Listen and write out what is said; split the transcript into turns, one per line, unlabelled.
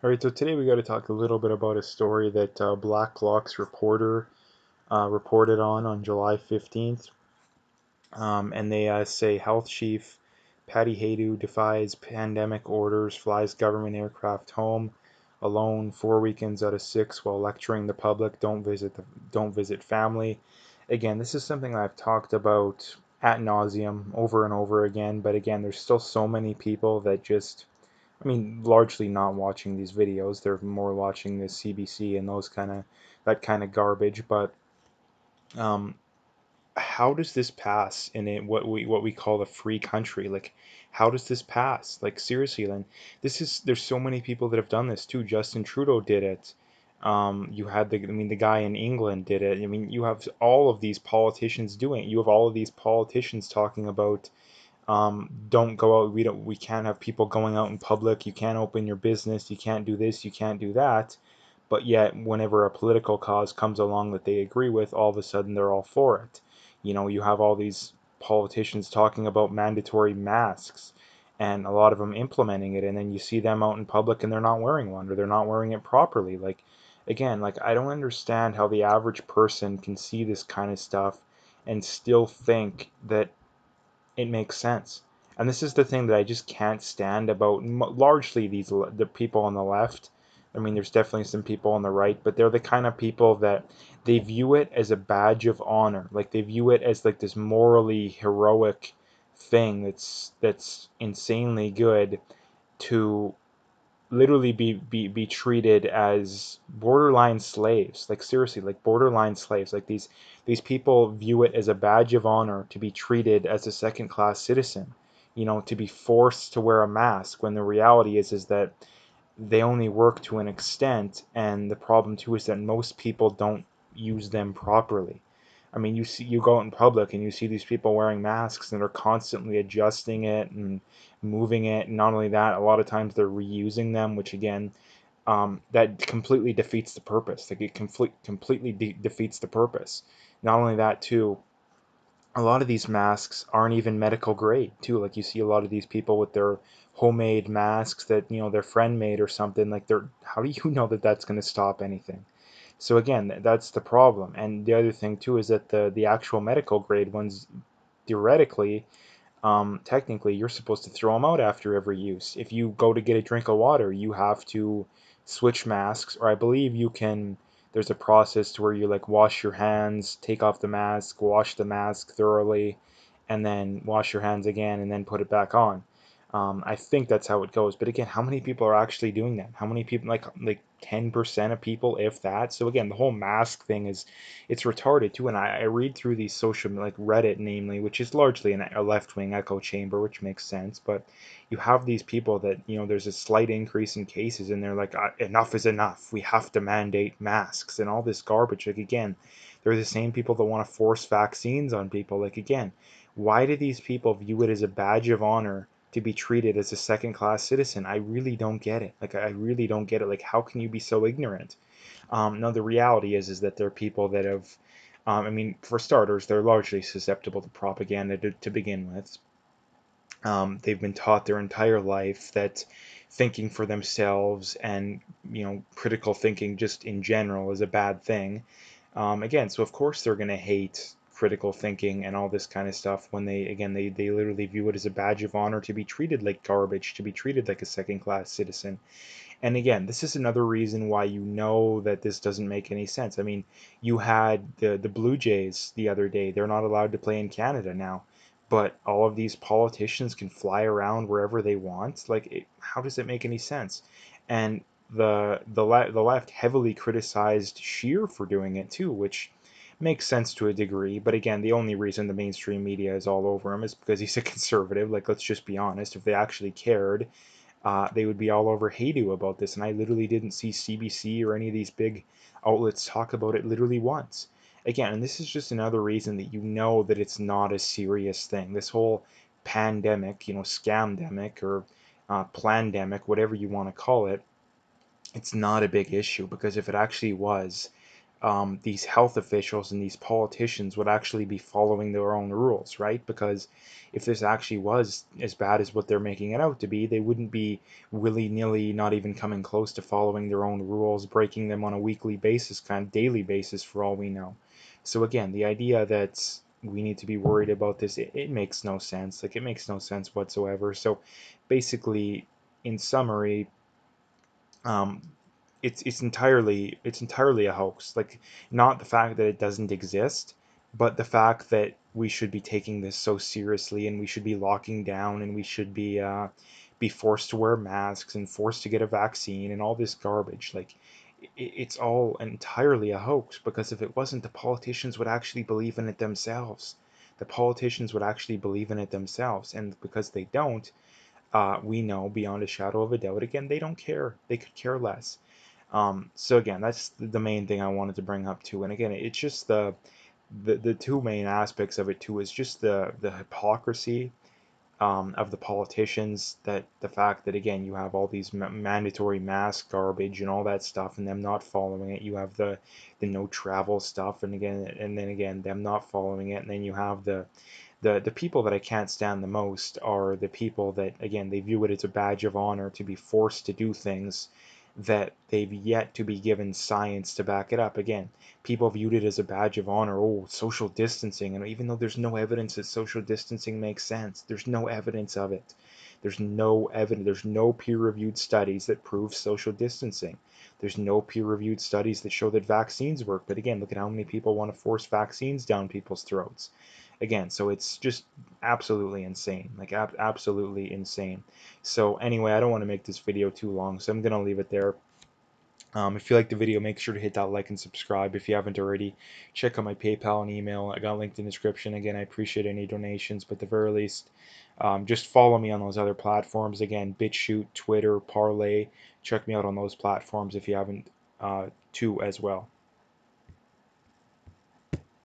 All right, so today we got to talk a little bit about a story that Black Locks reporter reported on July 15th. And they say health chief Patty Haydu defies pandemic orders, flies government aircraft home alone 4 weekends out of 6 while lecturing the public don't visit family. Again, this is something I've talked about ad nauseum over and over again, but again, there's still so many people that just largely not watching these videos. They're more watching the CBC and that kind of garbage. But um, how does this pass in what we call a free country? Like, how does this pass? Like, seriously, then there's so many people that have done this too. Justin Trudeau did it. You had the guy in England did it. I mean, you have all of these politicians doing it. You have all of these politicians talking about don't go out. We can't have people going out in public. You can't open your business. You can't do this. You can't do that. But yet, whenever a political cause comes along that they agree with, all of a sudden they're all for it. You have all these politicians talking about mandatory masks and a lot of them implementing it, and then you see them out in public and they're not wearing one or they're not wearing it properly. Like, again, like I don't understand how the average person can see this kind of stuff and still think that it makes sense. And this is the thing that I just can't stand about largely the people on the left. I mean, there's definitely some people on the right, but they're the kind of people that they view it as a badge of honor. Like they view it as like this morally heroic thing that's insanely good to literally be treated as borderline slaves. Like seriously, like borderline slaves. Like these people view it as a badge of honor to be treated as a second class citizen, to be forced to wear a mask when the reality is that they only work to an extent, and the problem too is that most people don't use them properly. I mean, you go out in public and you see these people wearing masks and they're constantly adjusting it and moving it. And not only that, a lot of times they're reusing them, which again, that completely defeats the purpose. Like it completely defeats the purpose. Not only that, too, a lot of these masks aren't even medical grade too. Like you see a lot of these people with their homemade masks that their friend made or something. Like they're how do you know that that's going to stop anything? So again, that's the problem. And the other thing too is that the actual medical grade ones, theoretically, technically, you're supposed to throw them out after every use. If you go to get a drink of water, you have to switch masks, or I believe you can. There's a process to where you like wash your hands, take off the mask, wash the mask thoroughly, and then wash your hands again, and then put it back on. I think that's how it goes. But again, how many people are actually doing that? How many people, like 10% of people, if that? So again, the whole mask thing is it's retarded too. And I read through these social, like Reddit, namely, which is largely a left wing echo chamber, which makes sense. But you have these people that, there's a slight increase in cases, and they're like, enough is enough. We have to mandate masks and all this garbage. Like, again, they're the same people that want to force vaccines on people. Like, again, why do these people view it as a badge of honor to be treated as a second class citizen? I really don't get it. Like, I really don't get it. Like, how can you be so ignorant? No, the reality is that there are people that have, for starters, they're largely susceptible to propaganda to begin with. They've been taught their entire life that thinking for themselves and critical thinking just in general is a bad thing. Again, so of course they're going to hate critical thinking and all this kind of stuff when they literally view it as a badge of honor to be treated like garbage, to be treated like a second class citizen. And again, this is another reason why you know that this doesn't make any sense. I mean, you had the Blue Jays the other day. They're not allowed to play in Canada now, but all of these politicians can fly around wherever they want. Like, how does it make any sense? And the left heavily criticized Scheer for doing it too, which makes sense to a degree. But again, the only reason the mainstream media is all over him is because he's a conservative. Like, let's just be honest. If they actually cared, they would be all over Haydu about this. And I literally didn't see CBC or any of these big outlets talk about it literally once. Again, and this is just another reason that you know that it's not a serious thing. This whole pandemic, scamdemic or plandemic, whatever you want to call it, it's not a big issue because if it actually was, these health officials and these politicians would actually be following their own rules, right? Because if this actually was as bad as what they're making it out to be, they wouldn't be willy-nilly not even coming close to following their own rules, breaking them on a weekly basis, kind of daily basis for all we know. So again, the idea that we need to be worried about this, it makes no sense. Like, it makes no sense whatsoever. So basically, in summary, um, it's entirely a hoax. Like, not the fact that it doesn't exist, but the fact that we should be taking this so seriously, and we should be locking down, and we should be forced to wear masks and forced to get a vaccine and all this garbage. Like, it's all entirely a hoax, because if it wasn't, the politicians would actually believe in it themselves. The politicians would actually believe in it themselves, and because they don't, we know beyond a shadow of a doubt, again, they don't care. They could care less. So again, that's the main thing I wanted to bring up too. And again, it's just the two main aspects of it too is just the hypocrisy of the politicians, that the fact that, again, you have all these mandatory mask garbage and all that stuff, and them not following it. You have the no travel stuff, and then again them not following it, and then you have the people that I can't stand the most are the people that, again, they view it as a badge of honor to be forced to do things that they've yet to be given science to back it up. Again, people viewed it as a badge of honor. Oh, social distancing. And even though there's no evidence that social distancing makes sense, there's no evidence of it. There's no evidence. There's no peer-reviewed studies that prove social distancing. There's no peer-reviewed studies that show that vaccines work. But again, look at how many people want to force vaccines down people's throats. Again, so it's just absolutely insane. Like, absolutely insane. So anyway, I don't want to make this video too long, so I'm gonna leave it there. If you like the video, make sure to hit that like and subscribe if you haven't already. Check out my PayPal and email. I got linked in the description. Again, I appreciate any donations, but at the very least, just follow me on those other platforms. Again, BitChute, Twitter, Parlay. Check me out on those platforms if you haven't too as well.